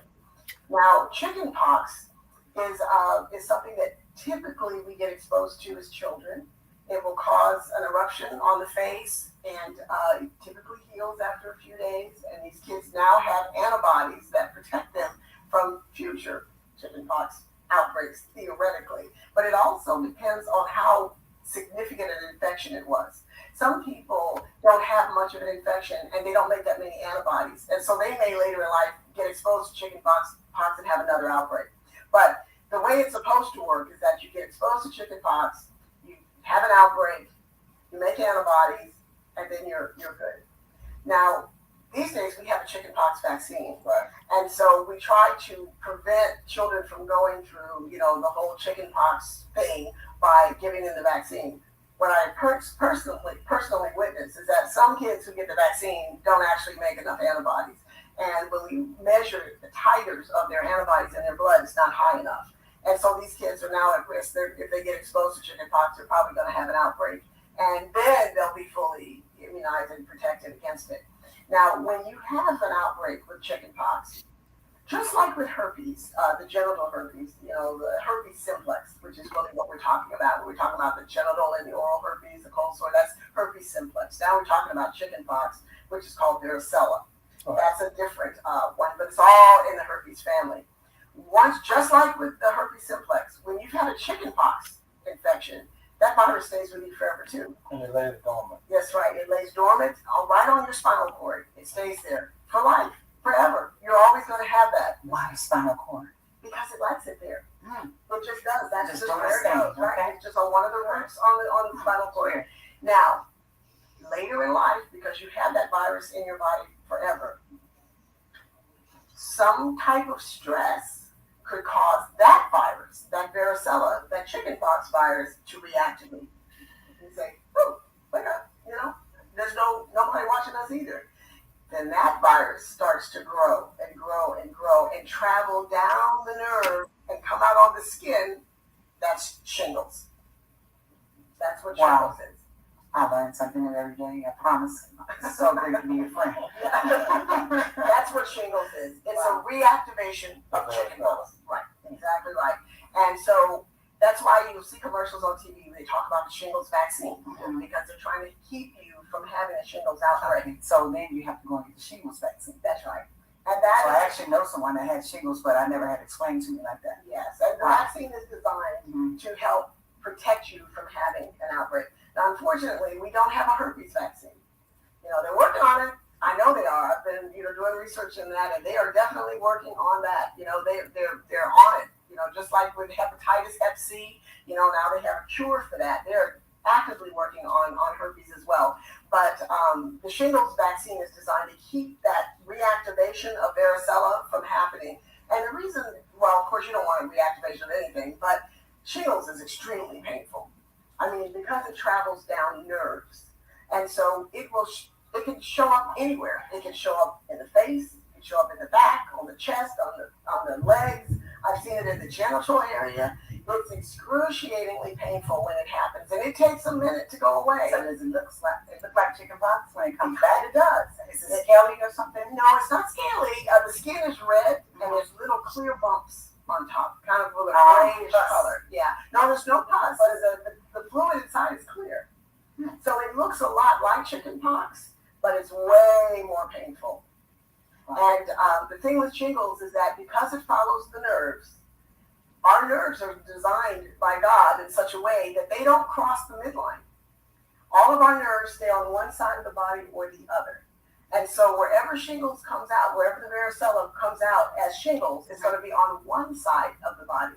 Now, chickenpox is something that typically we get exposed to as children. It will cause an eruption on the face, and it typically heals after a few days. And these kids now have antibodies that protect them from future chickenpox outbreaks, theoretically. But it also depends on how significant an infection it was. Some people don't have much of an infection, and they don't make that many antibodies. And so they may later in life get exposed to chickenpox and have another outbreak. But the way it's supposed to work is that you get exposed to chickenpox, you have an outbreak, you make antibodies, and then you're good. Now, these days we have a chickenpox vaccine, Right. And so we try to prevent children from going through, the whole chickenpox thing by giving them the vaccine. What I personally witnessed is that some kids who get the vaccine don't actually make enough antibodies. And when we measure the titers of their antibodies in their blood, it's not high enough. And so these kids are now at risk. If they get exposed to chickenpox, they're probably going to have an outbreak. And then they'll be fully immunized and protected against it. Now, when you have an outbreak with chickenpox, just like with herpes, the genital herpes, the herpes simplex, which is really what we're talking about. We're talking about the genital and the oral herpes, the cold sore, that's herpes simplex. Now we're talking about chickenpox, which is called varicella. Right. That's a different one, but it's all in the herpes family. Just like with the herpes simplex, when you've had a chickenpox infection, that virus stays with you forever too. And it lays dormant. That's right. It lays dormant right on your spinal cord. It stays there for life, forever. You're always going to have that. Why the spinal cord? Because it likes it there. Mm. It just does. That's Just just doing where its it goes, thing, right? okay. It's just on one of the roots on the spinal cord. Now, later in life, because you have that virus in your body forever, some type of stress could cause that virus, that varicella, that chickenpox virus, to reactivate. You say, "Oh, wake up!" There's nobody watching us either. Then that virus starts to grow and grow and grow, travel down the nerve and come out on the skin, that's shingles. That's what shingles is. I learned something new every day. I promise. It's so great to be your friend. That's what shingles is. It's a reactivation of chickenpox. Right, exactly right. And so that's why you'll see commercials on TV. They talk about the shingles vaccine because they're trying to keep you from having a shingles outbreak. Okay, so then you have to go and get the shingles vaccine. That's right. And So I actually know someone that had shingles, but I never had explained to me like that. yes, and the vaccine is designed to help protect you from having an outbreak. Now, unfortunately, we don't have a herpes vaccine. You know, they're working on it. I know they are. I've been, doing research in that, and they are definitely working on that. You know, they're on it. You know, just like with hepatitis, Hep C. Now they have a cure for that. They're actively working on herpes as well. But the shingles vaccine is designed to keep that reactivation of varicella from happening. And the reason, well, of course, you don't want a reactivation of anything, but shingles is extremely painful. I mean, because it travels down nerves. And so it can show up anywhere. It can show up in the face, it can show up in the back, on the chest, on the legs. I've seen it in the genital area. It's excruciatingly painful when it happens, and it takes a minute to go away. So does it look like chickenpox when it comes back? It does. Is it scaly or something? No, it's not scaly. The skin is red, and there's little clear bumps on top, kind of with a grayish color. Yeah. No, there's no pus. The fluid inside is clear. So it looks a lot like chickenpox, but it's way more painful. And the thing with shingles is that because it follows the nerves, our nerves are designed by God in such a way that they don't cross the midline. All of our nerves stay on one side of the body or the other. And so wherever shingles comes out, wherever the varicella comes out as shingles, it's going to be on one side of the body.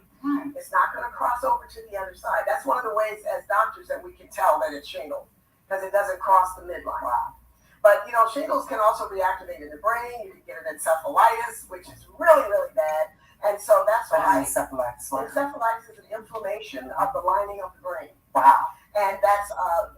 It's not going to cross over to the other side. That's one of the ways as doctors that we can tell that it's shingles, because it doesn't cross the midline. Wow. But, shingles can also reactivate in the brain. You can get an encephalitis, which is really, really bad. And so that's why encephalitis is an inflammation of the lining of the brain. Wow. And that's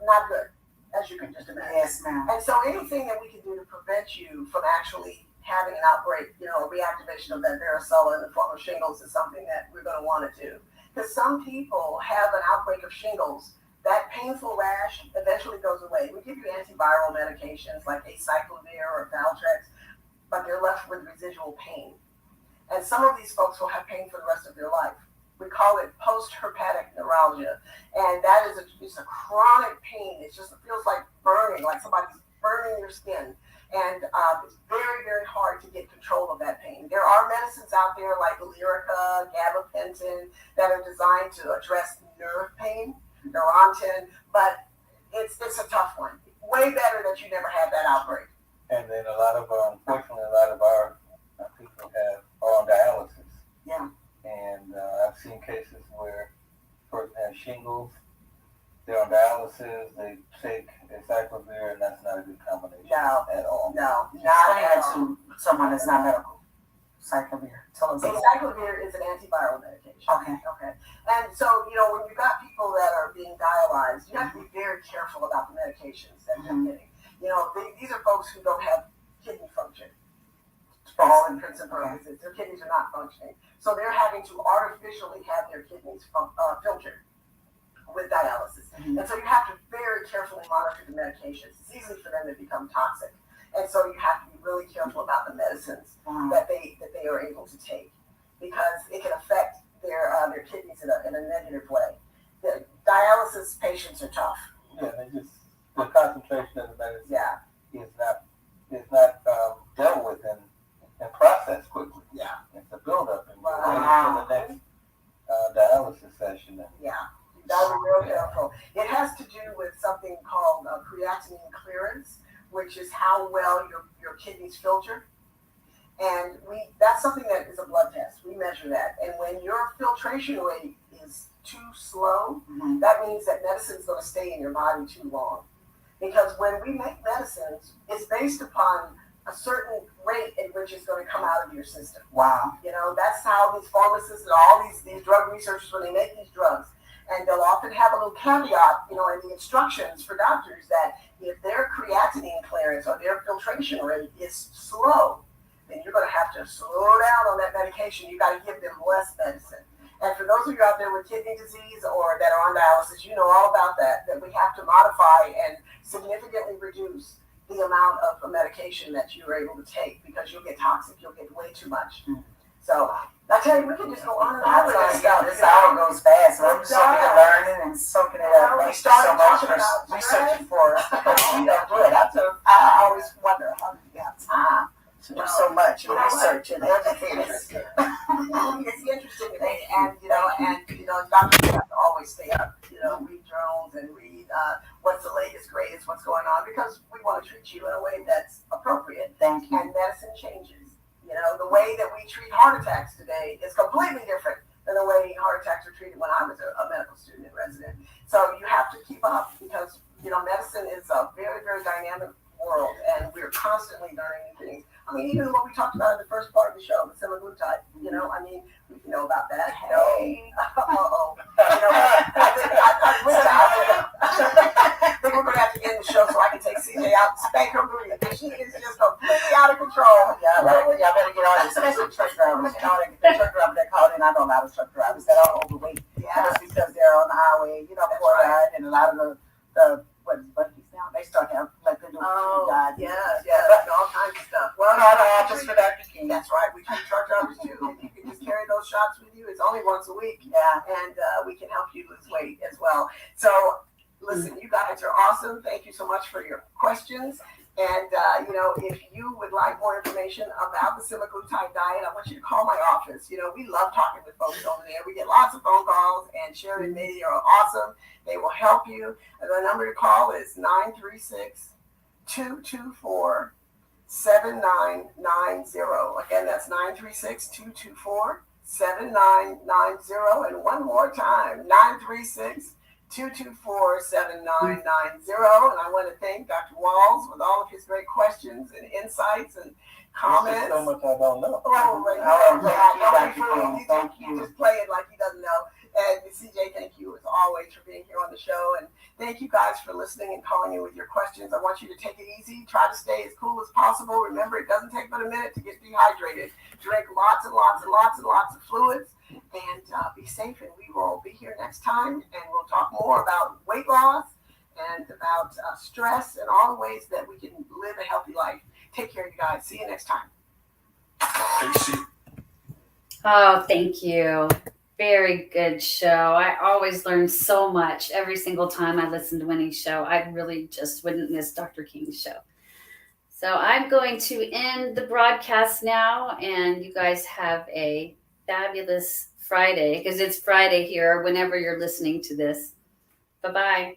not good, as you can just imagine. Yes, ma'am. And so anything that we can do to prevent you from actually having an outbreak, a reactivation of that varicella in the form of shingles is something that we're going to want to do. Because some people have an outbreak of shingles. That painful rash eventually goes away. We give you antiviral medications like acyclovir or Valtrex, but they're left with residual pain. And some of these folks will have pain for the rest of their life. We call it post-herpetic neuralgia. And that is it's a chronic pain. It feels like burning, like somebody's burning your skin. And it's very, very hard to get control of that pain. There are medicines out there like Lyrica, gabapentin, that are designed to address nerve pain, Neurontin, but it's a tough one. Way better that you never had that outbreak. And then unfortunately, a lot of our people are on dialysis. Yeah. And I've seen cases where a person has shingles, they're on dialysis, they take acyclovir, and that's not a good combination at all. No, Explain not at that all. to someone that's not medical. Cyclovir. Tell us. Acyclovir is an antiviral medication. Okay. And so, when you've got people that are being dialyzed, you have to be very careful about the medications that they're getting. These are folks who don't have kidney function. For all intents and purposes, their kidneys are not functioning. So they're having to artificially have their kidneys filtered with dialysis. And so you have to very carefully monitor the medications. It's easy for them to become toxic. And so you have to be really careful about the medicines that they are able to take, because it can affect their kidneys in a negative way. The dialysis patients are tough. Yeah, the concentration of the medicine is not dealt with and processed quickly. Yeah. It's a buildup and you're waiting for the next dialysis session. Yeah. You gotta be real careful. It has to do with something called creatinine clearance, which is how well your kidneys filter. And that's something that is a blood test. We measure that. And when your filtration rate is too slow, that means that medicine's going to stay in your body too long. Because when we make medicines, it's based upon a certain rate in which it's going to come out of your system. Wow. That's how these pharmacists and all these drug researchers, when they make these drugs, and they'll often have a little caveat, in the instructions for doctors that if their creatinine clearance or their filtration rate is slow, then you're going to have to slow down on that medication. You got to give them less medicine. And for those of you out there with kidney disease or that are on dialysis, you know all about that we have to modify and significantly reduce the amount of medication that you're able to take, because you'll get toxic, you'll get way too much. So I tell you, we can just go on and on with this stuff. This hour goes fast, so I'm just over here learning and soaking it up. We Thank you started so much talking for about researching for us. You know, good. I always wonder how you have time To do so much and research and educate us. It's interesting to me, and doctors have to always stay up. Read journals and read what's the latest, greatest, what's going on, because we want to treat you in a way that's appropriate. Thank you. And medicine changes. The way that we treat heart attacks today is completely different than the way heart attacks were treated when I was a medical student and resident. So you have to keep up, because medicine is a very, very dynamic world, and we're constantly learning new things. I mean, even what we talked about in the first part of the show, the semaglutide, we know about that. Hey. I think we're going to have to end the show so I can take CJ out and spank her booty. She is just completely out of control. Yeah, y'all better get on it, especially truck drivers. The truck drivers that call in, I know a lot of truck drivers that are overweight. Yeah. Just because they're on the highway, before that, and a lot of the what is buggies now? They start to have like they do diet. All kinds of stuff. Well, not all just for Dr. King. That's right. We treat truck drivers too. You can just carry those shots with you. It's only once a week. Yeah. And we can help you lose weight as well. So listen, you guys are awesome. Thank you so much for your questions. And, if you would like more information about the semaglutide diet, I want you to call my office. We love talking with folks over there. We get lots of phone calls, and Sharon and Mitty are awesome. They will help you. And the number to call is 936-224-7990. Again, that's 936-224-7990. And one more time, 936-224-7990. And I want to thank Dr. Walls with all of his great questions and insights and comments. There's so much I don't know. Thank you. He just play it like he doesn't know. And CJ, thank you as always for being here on the show. And thank you guys for listening and calling in with your questions. I want you to take it easy. Try to stay as cool as possible. Remember, it doesn't take but a minute to get dehydrated. Drink lots and lots and lots and lots of fluids. And be safe, and we will be here next time, and we'll talk more about weight loss and about stress and all the ways that we can live a healthy life. Take care, you guys. See you next time. Oh, thank you. Very good show. I always learn so much every single time I listen to Winnie's show. I really just wouldn't miss Dr. King's show. So I'm going to end the broadcast now, and you guys have a fabulous Friday, because it's Friday here whenever you're listening to this. Bye-bye.